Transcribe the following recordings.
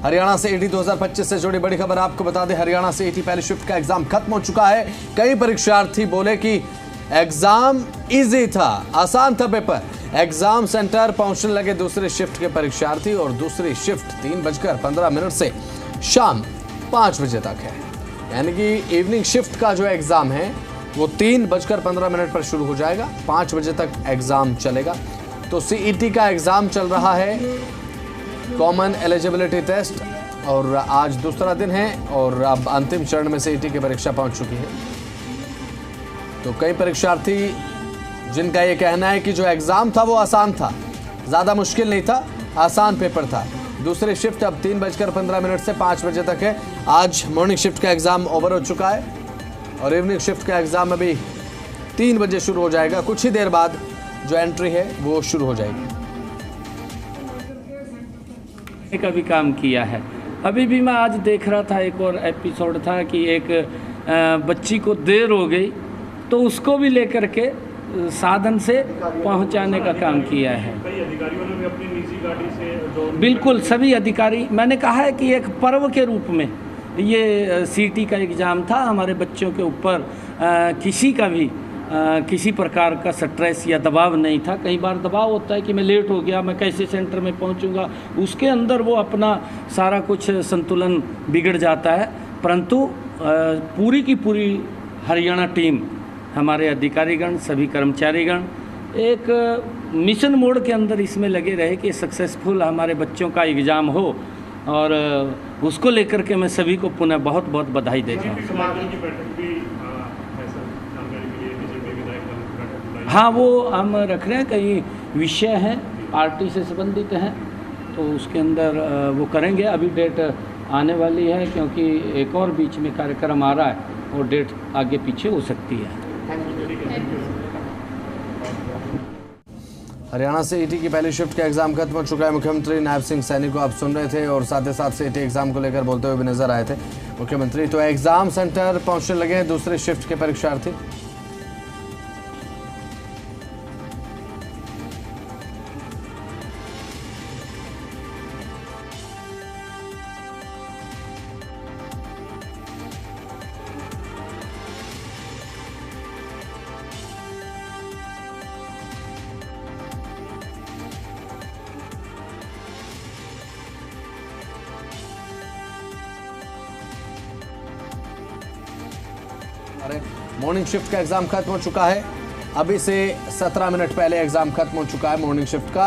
हरियाणा से ईटी 2025 से जुड़ी बड़ी खबर आपको बता दें, हरियाणा से ईटी पहली शिफ्ट का एग्जाम खत्म हो चुका है। कई परीक्षार्थी बोले कि एग्जाम इजी था, आसान था पेपर। एग्जाम सेंटर पहुंचने लगे दूसरी शिफ्ट के परीक्षार्थी और दूसरी शिफ्ट 3:15 से शाम 5 बजे तक है। यानी कि इवनिंग शिफ्ट का जो एग्जाम है वो 3:15 पर शुरू हो जाएगा, 5 बजे तक एग्जाम चलेगा। तो सीईटी का एग्जाम चल रहा है, कॉमन एलिजिबिलिटी टेस्ट, और आज दूसरा दिन है और अब अंतिम चरण में सीईटी की परीक्षा पहुंच चुकी है। तो कई परीक्षार्थी जिनका ये कहना है कि जो एग्जाम था वो आसान था, ज़्यादा मुश्किल नहीं था, आसान पेपर था। दूसरी शिफ्ट अब 3:15 से 5 बजे तक है। आज मॉर्निंग शिफ्ट का एग्जाम ओवर हो चुका है और इवनिंग शिफ्ट का एग्जाम अभी 3 बजे शुरू हो जाएगा। कुछ ही देर बाद जो एंट्री है वो शुरू हो जाएगी। का भी काम किया है। अभी भी मैं आज देख रहा था, एक और एपिसोड था कि एक बच्ची को देर हो गई तो उसको भी लेकर के साधन से पहुंचाने का काम किया है। कई अधिकारियों ने भी अपनी निजी गाड़ी से बिल्कुल सभी अधिकारी, मैंने कहा है कि एक पर्व के रूप में ये सीटी का एग्ज़ाम था। हमारे बच्चों के ऊपर किसी का भी किसी प्रकार का स्ट्रेस या दबाव नहीं था। कई बार दबाव होता है कि मैं लेट हो गया, मैं कैसे सेंटर में पहुंचूंगा, उसके अंदर वो अपना सारा कुछ संतुलन बिगड़ जाता है। परंतु पूरी की पूरी हरियाणा टीम, हमारे अधिकारीगण, सभी कर्मचारीगण एक मिशन मोड के अंदर इसमें लगे रहे कि सक्सेसफुल हमारे बच्चों का एग्ज़ाम हो, और उसको लेकर के मैं सभी को पुनः बहुत बहुत बधाई देता हूँ। हाँ, वो हम रख रहे हैं, कई विषय हैं पार्टी से संबंधित हैं तो उसके अंदर वो करेंगे। अभी डेट आने वाली है क्योंकि एक और बीच में कार्यक्रम आ रहा है और डेट आगे पीछे हो सकती है। हरियाणा से ईटी की पहली शिफ्ट का एग्जाम खत्म हो चुका है। मुख्यमंत्री नायब सिंह सैनी को आप सुन रहे थे और साथ ही साथ से ईटी एग्जाम को लेकर बोलते हुए भी नजर आए थे मुख्यमंत्री। तो एग्जाम सेंटर पहुंचने लगे हैं दूसरे शिफ्ट के परीक्षार्थी। मॉर्निंग शिफ्ट का एग्जाम खत्म हो चुका है। अभी से 17 मिनट पहले एग्जाम खत्म हो चुका है मॉर्निंग शिफ्ट का,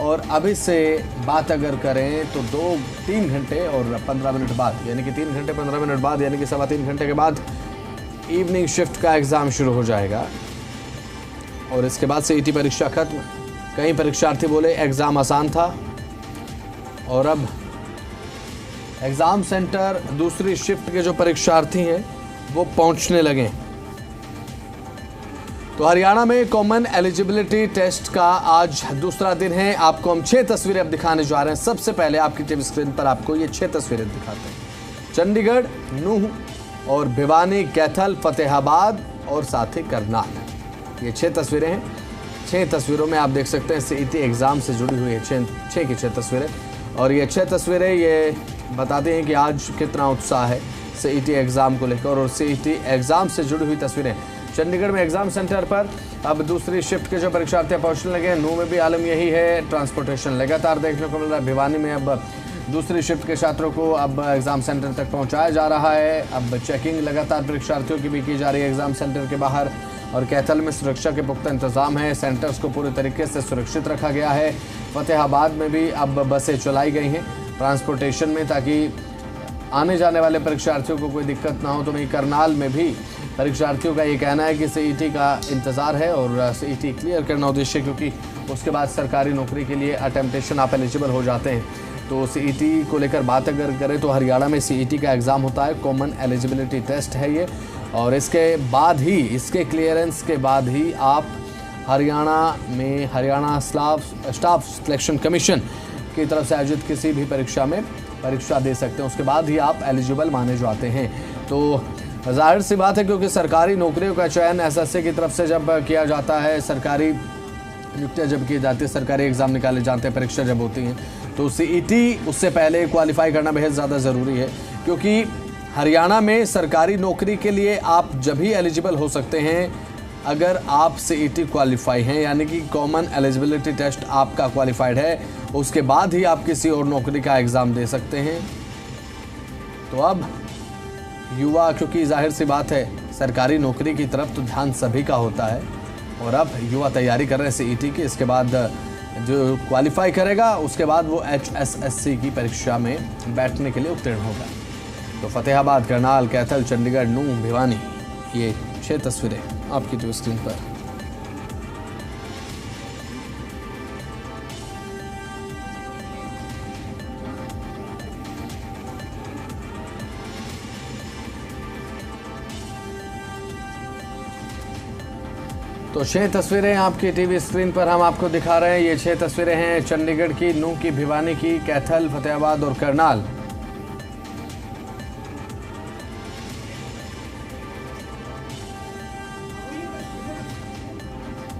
और अभी से बात अगर करें तो 3 घंटे और 15 मिनट बाद, यानी कि 3 घंटे 15 मिनट बाद, यानी कि 3.25 घंटे के बाद इवनिंग शिफ्ट का एग्जाम शुरू हो जाएगा और इसके बाद से ईटी परीक्षा खत्म। कई परीक्षार्थी बोले एग्जाम आसान था और अब एग्जाम सेंटर दूसरी शिफ्ट के जो परीक्षार्थी हैं वो पहुंचने लगे। तो हरियाणा में कॉमन एलिजिबिलिटी टेस्ट का आज दूसरा दिन है। आपको हम 6 तस्वीरें अब दिखाने जा रहे हैं। सबसे पहले आपकी टीवी स्क्रीन पर आपको ये 6 तस्वीरें दिखाते हैं। चंडीगढ़, नूह और भिवानी, कैथल, फतेहाबाद और साथ ही करनाल, ये 6 तस्वीरें हैं। 6 तस्वीरों में आप देख सकते हैं सीईटी एग्जाम से जुड़ी हुई है 6 की 6 तस्वीरें, और ये 6 तस्वीरें ये बताते हैं कि आज कितना उत्साह है सीईटी एग्जाम को लेकर। और सीईटी एग्जाम से जुड़ी हुई तस्वीरें चंडीगढ़ में एग्जाम सेंटर पर अब दूसरी शिफ्ट के जो परीक्षार्थी पहुंचने लगे हैं। नूह में भी आलम यही है, ट्रांसपोर्टेशन लगातार देखने को मिल रहा है। भिवानी में अब दूसरी शिफ्ट के छात्रों को अब एग्जाम सेंटर तक पहुंचाया जा रहा है। अब चेकिंग लगातार परीक्षार्थियों की भी की जा रही है एग्जाम सेंटर के बाहर। और कैथल में सुरक्षा के पुख्ता इंतजाम है, सेंटर्स को पूरे तरीके से सुरक्षित रखा गया है। फतेहाबाद में भी अब बसें चलाई गई हैं ट्रांसपोर्टेशन में, ताकि आने जाने वाले परीक्षार्थियों को कोई दिक्कत ना हो। तो वहीं करनाल में भी परीक्षार्थियों का ये कहना है कि सीईटी का इंतज़ार है और सीईटी क्लियर करना उद्देश्य, क्योंकि उसके बाद सरकारी नौकरी के लिए अटेम्पटेशन आप एलिजिबल हो जाते हैं। तो सीईटी को लेकर बात अगर करें तो हरियाणा में सीईटी का एग्ज़ाम होता है, कॉमन एलिजिबिलिटी टेस्ट है ये, और इसके बाद ही, इसके क्लियरेंस के बाद ही आप हरियाणा स्टाफ सिलेक्शन कमीशन की तरफ से आयोजित किसी भी परीक्षा में परीक्षा दे सकते हैं। उसके बाद ही आप एलिजिबल माने जाते हैं। तो जाहिर सी बात है, क्योंकि सरकारी नौकरियों का चयन एसएससी की तरफ से जब किया जाता है, सरकारी नियुक्तियाँ जब की जाती है, सरकारी एग्ज़ाम निकाले जाते हैं, परीक्षा जब होती हैं, तो सीईटी उससे पहले क्वालिफाई करना बेहद ज़्यादा ज़रूरी है, क्योंकि हरियाणा में सरकारी नौकरी के लिए आप जब भी एलिजिबल हो सकते हैं अगर आप सीईटी क्वालिफाई हैं, यानी कि कॉमन एलिजिबिलिटी टेस्ट आपका क्वालिफाइड है, उसके बाद ही आप किसी और नौकरी का एग्ज़ाम दे सकते हैं। तो अब युवा, क्योंकि जाहिर सी बात है सरकारी नौकरी की तरफ तो ध्यान सभी का होता है, और अब युवा तैयारी कर रहे हैं सीईटी की। इसके बाद जो क्वालिफाई करेगा उसके बाद वो HSSC की परीक्षा में बैठने के लिए उत्तीर्ण होगा। तो फतेहाबाद, करनाल, कैथल, चंडीगढ़, नूंह, भिवानी, ये 6 तस्वीरें आपकी टीवी स्क्रीन पर। तो 6 तस्वीरें आपकी टीवी स्क्रीन पर हम आपको दिखा रहे हैं। ये 6 तस्वीरें हैं चंडीगढ़ की, नूंह की, भिवानी की, कैथल, फतेहाबाद और करनाल।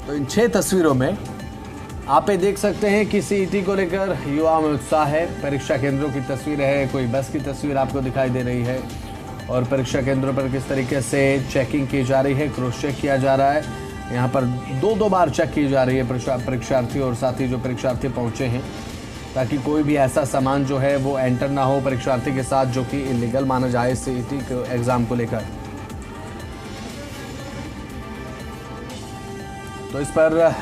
तो इन 6 तस्वीरों में आप ये देख सकते हैं कि सीईटी को लेकर युवाओं में उत्साह है। परीक्षा केंद्रों की तस्वीर है, कोई बस की तस्वीर आपको दिखाई दे रही है, और परीक्षा केंद्रों पर किस तरीके से चेकिंग की जा रही है, क्रॉस चेक किया जा रहा है। यहाँ पर 2-2 बार चेक की जा रही है परीक्षार्थी और साथ ही जो परीक्षार्थी पहुँचे हैं, ताकि कोई भी ऐसा सामान जो है वो एंटर ना हो परीक्षार्थी के साथ जो कि इलीगल माना जाए सीईटी के एग्ज़ाम को लेकर। तो इस पर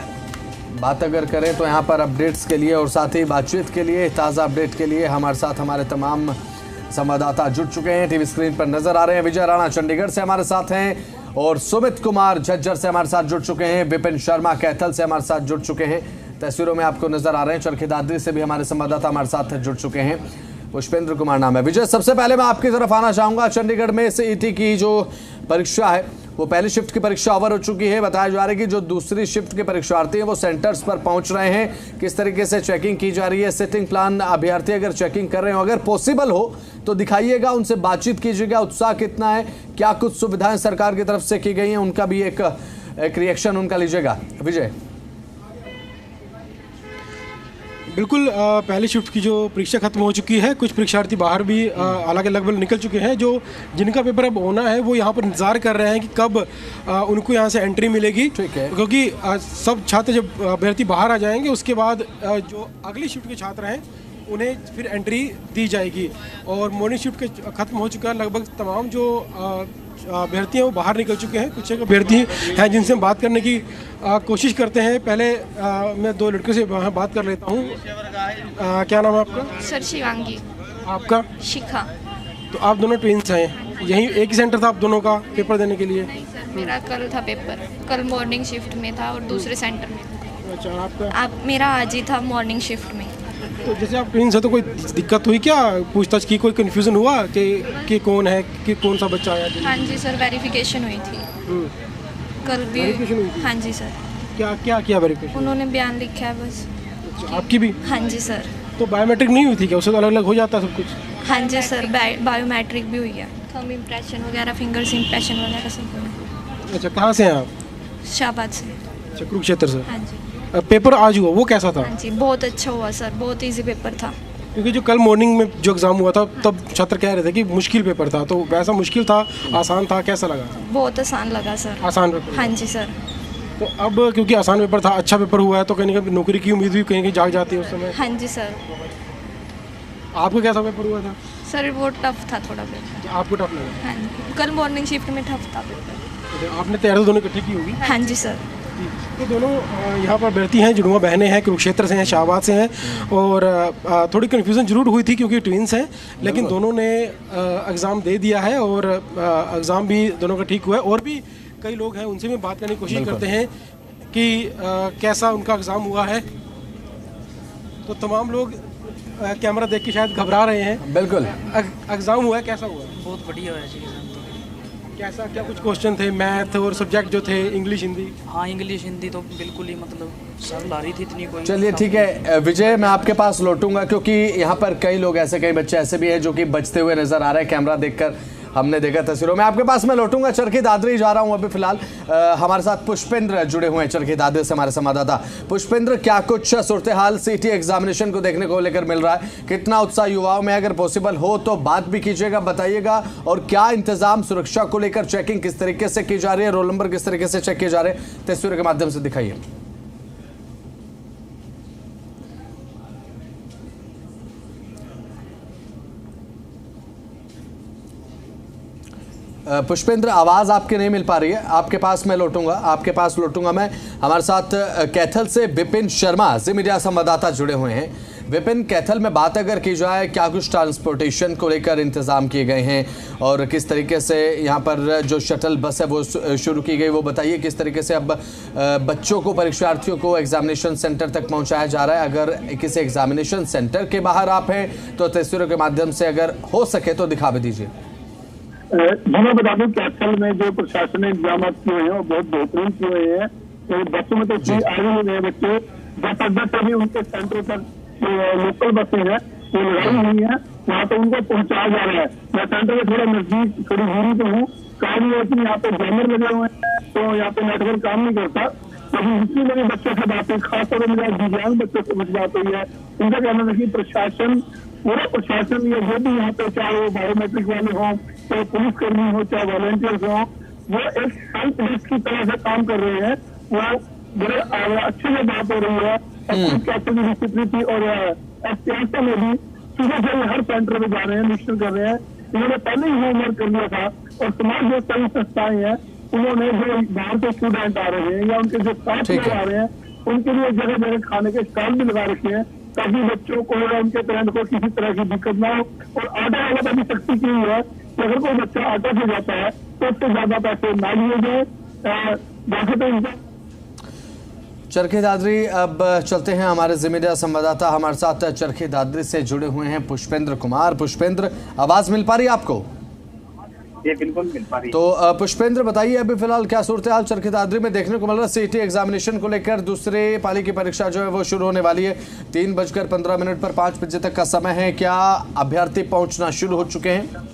बात अगर करें तो यहाँ पर अपडेट्स के लिए और साथ ही बातचीत के लिए, ताज़ा अपडेट के लिए हमारे साथ हमारे तमाम संवाददाता जुड़ चुके हैं। टीवी स्क्रीन पर नजर आ रहे हैं। विजय राणा चंडीगढ़ से हमारे साथ हैं, और सुमित कुमार झज्जर से हमारे साथ जुड़ चुके हैं। विपिन शर्मा कैथल से हमारे साथ जुड़ चुके हैं। तस्वीरों में आपको नजर आ रहे हैं चरखी दादरी से भी हमारे संवाददाता हमारे साथ जुड़ चुके हैं। पुष्पेंद्र कुमार नाम है। विजय, सबसे पहले मैं आपकी तरफ आना चाहूंगा। चंडीगढ़ में सीईटी की जो परीक्षा है वो पहली शिफ्ट की परीक्षा ओवर हो चुकी है। बताया जा रहा है कि जो दूसरी शिफ्ट के परीक्षार्थी हैं वो सेंटर्स पर पहुंच रहे हैं। किस तरीके से चेकिंग की जा रही है, सिटिंग प्लान अभ्यर्थी अगर चेकिंग कर रहे हो, अगर पॉसिबल हो तो दिखाइएगा, उनसे बातचीत कीजिएगा। उत्साह कितना है, क्या कुछ सुविधाएं सरकार की तरफ से की गई हैं, उनका भी एक रिएक्शन उनका लीजिएगा। विजय। बिल्कुल, पहली शिफ्ट की जो परीक्षा खत्म हो चुकी है, कुछ परीक्षार्थी बाहर भी अलग अलग निकल चुके हैं। जो जिनका पेपर अब होना है वो यहाँ पर इंतज़ार कर रहे हैं कि कब उनको यहाँ से एंट्री मिलेगी। ठीक है। क्योंकि सब छात्र जब अभ्यर्थी बाहर आ जाएंगे उसके बाद जो अगली शिफ्ट के छात्र हैं उन्हें फिर एंट्री दी जाएगी। और मॉर्निंग शिफ्ट के खत्म हो चुका है, लगभग तमाम जो अभ्यर्थी हैं वो बाहर निकल चुके हैं। कुछ एक अभ्यर्थी हैं जिनसे हम बात करने की कोशिश करते हैं। पहले मैं 2 लड़कों से बात कर लेता हूँ। क्या नाम है आपका? सर शिवांगी। आपका? शिखा। तो आप दोनों ट्विंस हैं, यहीं एक ही सेंटर था आप दोनों का पेपर देने के लिए? नहीं सर, मेरा कल था पेपर, कल मॉर्निंग शिफ्ट में था और दूसरे सेंटर में था। अच्छा, आपका? मेरा आज ही था मॉर्निंग शिफ्ट में। तो जैसे आप ट्विंस हैं तो कोई दिक्कत हुई क्या, पूछताछ की, कोई कन्फ्यूज़न हुआ कि कौन है, कि कौन सा बच्चा आया? हाँ जी सर, वेरिफिकेशन हुई थी कल भी। वेरिफिकेशन हुई थी? हाँ जी सर। क्या क्या किया वेरिफिकेशन? उन्होंने बयान लिखा है बस। अच्छा, आपकी भी? हाँ जी सर। तो बायोमेट्रिक नहीं हुई थी क्या? उससे तो अलग अलग हो जाता है सब कुछ? हाँ जी सर, बायोमेट्रिक भी हुई है, थंब इम्प्रेशन वगैरह, फिंगर्स इम्प्रेशन वगैरह सब हुआ। अच्छा, कहाँ से हैं आप? शाहबाद से। अच्छा, कुरुक्षेत्र से। हाँ जी। पेपर आज हुआ, वो कैसा था? हाँ जी, बहुत अच्छा हुआ सर, बहुत ईजी पेपर था। क्योंकि जो कल मॉर्निंग में जो एग्ज़ाम हुआ था तब छात्र कह रहे थे कि मुश्किल पेपर था, तो वैसा मुश्किल था, आसान था, कैसा लगा? बहुत आसान लगा सर। आसान पेपर? हाँ जी सर। तो अब क्योंकि आसान पेपर था, अच्छा पेपर हुआ है, तो कहीं ना कहीं नौकरी की उम्मीद भी कहीं कहीं जाग जाती है उस समय। हाँ जी सर। आपको कैसा पेपर हुआ था? सर वो टफ था थोड़ा पेपर। आपको टफ लगा? हाँ जी, कल मॉर्निंग शिफ्ट में टफ था पेपर। आपने तैयारी दोनों इकट्ठी की होगी? हाँ जी सर। तो दोनों यहाँ पर अभ्यर्थी हैं, जुड़वा बहनें हैं, कुरुक्षेत्र से हैं, शाहबाद से हैं, और थोड़ी कन्फ्यूज़न जरूर हुई थी क्योंकि ट्विंस हैं, लेकिन दोनों ने एग्ज़ाम दे दिया है और एग्ज़ाम भी दोनों का ठीक हुआ है। और भी कई लोग हैं, उनसे भी बात करने की कोशिश करते हैं कि कैसा उनका एग्ज़ाम हुआ है। तो तमाम लोग कैमरा देख के शायद घबरा रहे हैं। बिल्कुल। एग्ज़ाम हुआ है, कैसा हुआ? बहुत बढ़िया हुआ है एग्ज़ाम तो। कैसा, क्या कुछ क्वेश्चन थे, मैथ और सब्जेक्ट जो थे, इंग्लिश हिंदी? हाँ, इंग्लिश हिंदी तो बिल्कुल ही मतलब सर लारी थी इतनी कोई। चलिए ठीक है विजय, मैं आपके पास लौटूंगा क्योंकि यहाँ पर कई लोग ऐसे, कई बच्चे ऐसे भी हैं जो कि बचते हुए नजर आ रहे हैं। कैमरा देखकर हमने देखा तस्वीरों में। आपके पास मैं लौटूंगा, चरखी दादरी जा रहा हूं अभी फिलहाल। हमारे साथ पुष्पेंद्र जुड़े हुए हैं चरखी दादरी से, हमारे संवाददाता। पुष्पेंद्र, क्या कुछ सूरत हाल सीटी एग्जामिनेशन को देखने को लेकर मिल रहा है? कितना उत्साह युवाओं में? अगर पॉसिबल हो तो बात भी कीजिएगा, बताइएगा। और क्या इंतजाम सुरक्षा को लेकर, चेकिंग किस तरीके से की जा रही है, रोल नंबर किस तरीके से चेक किए जा रहे हैं, तस्वीरों के माध्यम से दिखाइए। पुष्पेंद्र, आवाज़ आपकी नहीं मिल पा रही है। आपके पास मैं लौटूंगा, आपके पास लौटूंगा मैं। हमारे साथ कैथल से विपिन शर्मा जी मीडिया संवाददाता जुड़े हुए हैं। विपिन, कैथल में बात अगर की जाए, क्या कुछ ट्रांसपोर्टेशन को लेकर इंतजाम किए गए हैं और किस तरीके से यहाँ पर जो शटल बस है वो शुरू की गई, वो बताइए। किस तरीके से अब बच्चों को, परीक्षार्थियों को एग्जामिनेशन सेंटर तक पहुँचाया जा रहा है? अगर किसी एग्जामिनेशन सेंटर के बाहर आप हैं तो तस्वीरों के माध्यम से अगर हो सके तो दिखा भी दीजिए। जी मैं बता दूं, कैथल में जो प्रशासन ने इंतजाम किए हैं वो बहुत बेहतरीन किए हुए हैं। तो बच्चों में तो कोई आए ही नहीं, बच्चे बस अड्डा से भी उनके सेंटर पर लोकल बसें हैं वो लगाई हुई है, वहाँ पे उनको पहुंचाया जा रहा है। मैं सेंटर में थोड़ा नजदीक, थोड़ी दूरी पे हूँ। काम ये है कि यहाँ पे जैमर लगे हुए हैं तो यहाँ पे नेटवर्क काम नहीं करता। अभी इसी में बच्चों से बातें, खासतौर पर मेरा दिव्यांग बच्चों से मुझे बात हुई है। उनका कहना है कि प्रशासन, पूरा प्रशासन, ये जो भी यहाँ पे, चाहे वो बायोमेट्रिक वाले हों, चाहे पुलिसकर्मी हो, चाहे वॉलंटियर्स हों, वो एक हेल्प डेस्क की तरह से काम कर रहे हैं। वो बड़े अच्छे से बात हो रही है। कैसे भी डिसिप्लिन और एहतियात में भी सुबह से हर सेंटर में जा रहे हैं, निरीक्षण कर रहे हैं। इन्होंने पहले ही होमवर्क कर लिया था और समाज जो कई संस्थाएं हैं उन्होंने जो बाहर के स्टूडेंट आ रहे हैं या उनके जो साथ लोग आ रहे हैं उनके लिए जगह जगह खाने के स्टॉल भी लगा रखे हैं ताकि बच्चों को या उनके पेरेंट्स को किसी तरह की दिक्कत ना हो। और आटा वाला का भी सख्ती की हुई है कि अगर कोई बच्चा आटा से जाता है तो उससे ज्यादा पैसे ना लिए जाए। वैसे तो चरखी दादरी, अब चलते हैं हमारे जिम्मेदार संवाददाता हमारे साथ चरखी दादरी से जुड़े हुए हैं पुष्पेंद्र कुमार। पुष्पेंद्र, आवाज मिल पा रही है आपको? ये बिल्कुल मिल पा रही है। तो पुष्पेंद्र बताइए, अभी फिलहाल क्या सूरत हाल चरखी दादरी में देखने को मिल रहा है? सीटी एग्जामिनेशन को लेकर दूसरे पाली की परीक्षा जो है वो शुरू होने वाली है। 3:15 पर 5 बजे तक का समय है। क्या अभ्यर्थी पहुंचना शुरू हो चुके हैं?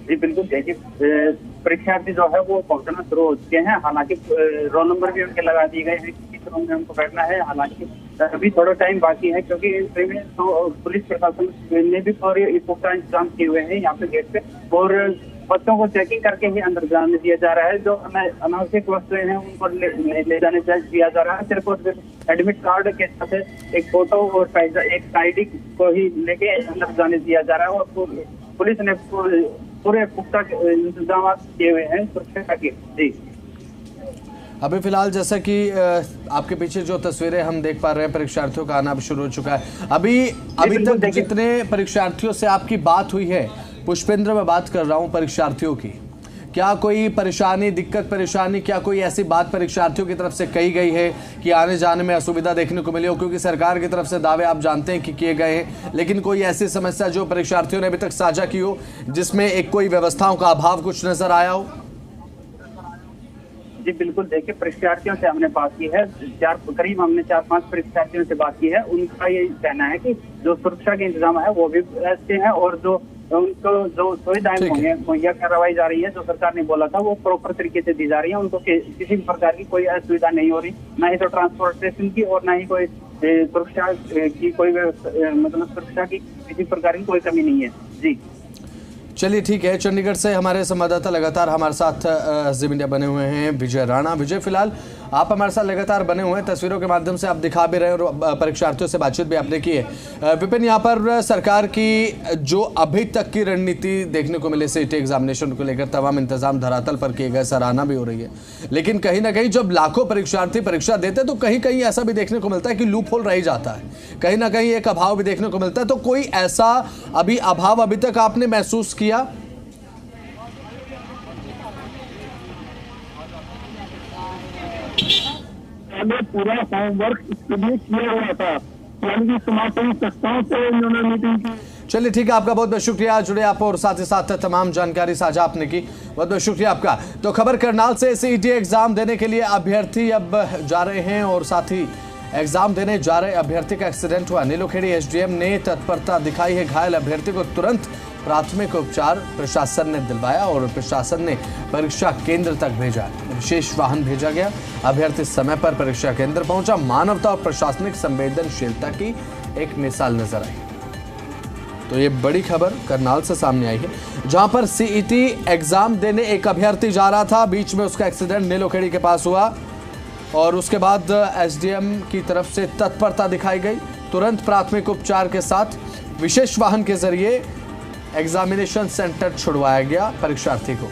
जी बिल्कुल, देखिए परीक्षार्थी जो है वो पहुंचना शुरू हो चुके हैं। हालांकि रोल नंबर भी उनके लगा दिए गए हैं, किस रूम में उनको बैठना है। हालांकि अभी थोड़ा टाइम बाकी है क्योंकि इसमें तो पुलिस प्रशासन ने भी पूरे पुख्ता इंतजाम किए हुए हैं यहाँ पे गेट पे, और बच्चों को चेकिंग करके ही अंदर जाने दिया जा रहा है। जो अनावश्यक वस्तुएं हैं उनको ले जाने दिया जा रहा है। सिर्फ और सिर्फ एडमिट कार्ड के साथ एक फोटो और एक आईडी को ही लेके अंदर जाने दिया जा रहा है। और पुलिस ने पूरे पुख्ता इंतजाम किए हुए हैं सुरक्षा के। जी अभी फिलहाल जैसा कि आपके पीछे जो तस्वीरें हम देख पा रहे हैं, परीक्षार्थियों का आना भी शुरू हो चुका है। अभी तक जितने परीक्षार्थियों से आपकी बात हुई है, पुष्पेंद्र मैं बात कर रहा हूं परीक्षार्थियों की, क्या कोई परेशानी, दिक्कत परेशानी, क्या कोई ऐसी बात परीक्षार्थियों की तरफ से कही गई है कि आने जाने में असुविधा देखने को मिली हो? क्योंकि सरकार की तरफ से दावे आप जानते हैं कि किए गए हैं, लेकिन कोई ऐसी समस्या जो परीक्षार्थियों ने अभी तक साझा की हो जिसमें एक कोई व्यवस्थाओं का अभाव कुछ नजर आया हो? जी बिल्कुल, देखिए परीक्षार्थियों से हमने बात की है, करीब हमने 4-5 परीक्षार्थियों से बात की है। उनका ये कहना है कि जो सुरक्षा के इंतजाम है वो भी अच्छे हैं और जो उनको जो सुविधाएं मुहैया करवाई जा रही है, जो सरकार ने बोला था वो प्रॉपर तरीके से दी जा रही है। उनको किसी भी प्रकार की कोई असुविधा नहीं हो रही, ना ही तो ट्रांसपोर्टेशन की और ना ही कोई सुरक्षा की कोई मतलब सुरक्षा की किसी प्रकार की कोई कमी नहीं है। जी चलिए ठीक है। चंडीगढ़ से हमारे संवाददाता लगातार हमारे साथ जी मीडिया बने हुए हैं विजय राणा। विजय, फिलहाल आप हमारे साथ लगातार बने हुए हैं, तस्वीरों के माध्यम से आप दिखा भी रहे हैं और परीक्षार्थियों से बातचीत भी आपने की है। विपिन, यहाँ पर सरकार की जो अभी तक की रणनीति देखने को मिले सीटी एग्जामिनेशन को लेकर, तमाम इंतजाम धरातल पर किए गए, सराहना भी हो रही है, लेकिन कहीं ना कहीं जब लाखों परीक्षार्थी परीक्षा देते हैं तो कहीं कहीं ऐसा भी देखने को मिलता है कि लूप होल रह जाता है, कहीं ना कहीं एक अभाव भी देखने को मिलता है। तो कोई ऐसा अभाव अभी तक आपने महसूस किया? पूरा होमवर्क इसके लिए किया हुआ था, यानी कि समाजसेवी संस्थाओं से इन्होंने मीटिंग की। चलिए ठीक है, आपका बहुत बहुत शुक्रिया जुड़े आप और साथ ही साथ तमाम जानकारी साझा आपने की, बहुत बहुत शुक्रिया आपका। तो खबर करनाल से सीईटी एग्जाम देने के लिए अभ्यर्थी अब जा रहे हैं और साथ ही एग्जाम देने जा रहे अभ्यर्थी का एक्सीडेंट हुआ। नीलोखेड़ी एसडीएम ने तत्परता दिखाई है। घायल अभ्यर्थी को तुरंत प्राथमिक उपचार प्रशासन ने दिलवाया और प्रशासन ने परीक्षा केंद्र तक भेजा। विशेष वाहन भेजा गया। अभ्यर्थी समय पर परीक्षा केंद्र पहुंचा। मानवता और प्रशासनिक संवेदनशीलता की एक मिसाल नजर आई। तो ये बड़ी खबर करनाल से सामने आई है, जहां पर सीईटी एग्जाम देने एक अभ्यर्थी जा रहा था, बीच में उसका एक्सीडेंट नीलोखेड़ी के पास हुआ और उसके बाद एसडीएम की तरफ से तत्परता दिखाई गई। तुरंत प्राथमिक उपचार के साथ विशेष वाहन के जरिए एग्जामिनेशन सेंटर छुड़वाया गया परीक्षार्थी को।